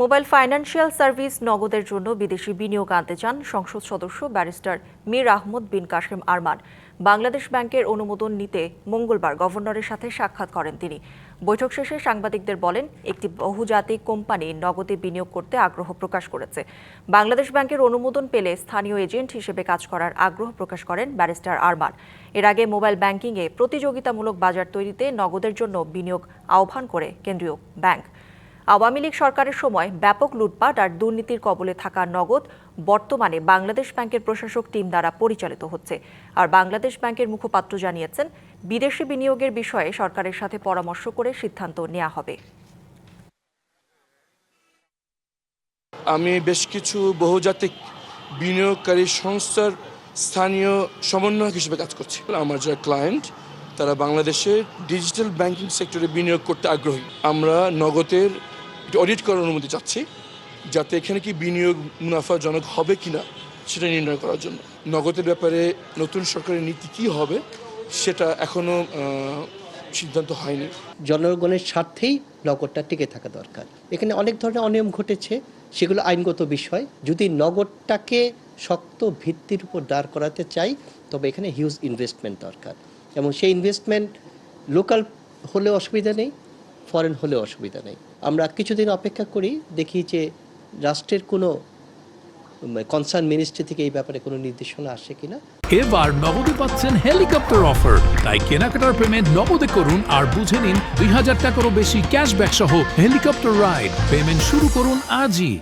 Mobile financial service নগদের জন্য বিদেশি বিনিয়োগ আনতে চান সংসদ সদস্য ব্যারিস্টার মীর আহমদ বিন কাশেম আরমান। বাংলাদেশ ব্যাংকের অনুমোদন নিতে মঙ্গলবার গভর্নরের সাথে সাক্ষাৎ করেন তিনি। বৈঠক শেষে সাংবাদিকদের বলেন, একটি বহুজাতিক কোম্পানি নগদে বিনিয়োগ করতে আগ্রহ প্রকাশ করেছে। বাংলাদেশ ব্যাংকের অনুমোদন পেলে স্থানীয় এজেন্ট হিসেবে কাজ করার আগ্রহ প্রকাশ করেন ব্যারিস্টার আরমান। এর আগে মোবাইল ব্যাংকিংয়ে প্রতিযোগিতামূলক বাজার তৈরিতে নগদের জন্য বিনিয়োগ আহ্বান করে কেন্দ্রীয় ব্যাংক। আওয়ামী লীগ সরকারের সময় ব্যাপক লুটপাট আর দুর্নীতির কবলে থাকা নগদ বর্তমানে বাংলাদেশ ব্যাংকের প্রশাসক টিম দ্বারা পরিচালিত হচ্ছে। আর বাংলাদেশ ব্যাংকের মুখপাত্র জানিয়েছেন, বিদেশি বিনিয়োগের বিষয়ে সরকারের সাথে পরামর্শ করে সিদ্ধান্ত নেওয়া হবে। আমি বেশ কিছু বহুজাতিক বিনিয়োগকারী সংস্থার স্থানীয় সমন্বয়ক হিসেবে কাজ করছি। আমার যারা ক্লায়েন্ট তারা বাংলাদেশের ডিজিটাল ব্যাংকিং সেক্টরে বিনিয়োগ করতে আগ্রহী। আমরা নগদের অডিট করার অনুমতি চাচ্ছি, যাতে এখানে কি বিনিয়োগ মুনাফাজনক হবে কিনা সেটা নির্ণয় করার জন্য। নগদের ব্যাপারে নতুন সরকারের নীতি কী হবে সেটা এখনও সিদ্ধান্ত হয়নি। জনগণের স্বার্থেই নগদটা টিকে থাকা দরকার। এখানে অনেক ধরনের অনিয়ম ঘটেছে, সেগুলো আইনগত বিষয়। যদি নগদটাকে শক্ত ভিত্তির উপর দাঁড় করাতে চাই, তবে এখানে হিউজ ইনভেস্টমেন্ট দরকার, এবং সেই ইনভেস্টমেন্ট লোকাল হলেও অসুবিধা নেই, ফরেন হলেও অসুবিধা নেই। আমরা কিছুদিন অপেক্ষা করি, দেখি যে রাষ্ট্রের কোনো কনসার্ন মিনিস্ট্রি থেকে এই ব্যাপারে কোনো নির্দেশনা আসে কিনা। এবার নগদে পাচ্ছেন হেলিকপ্টার অফার, তাই কেনাকাটার পেমেন্ট নগদে করুন আর বুঝে নিন ২০০০ টাকারও বেশি ক্যাশব্যাক সহ হেলিকপ্টার রাইড। পেমেন্ট শুরু করুন আজই।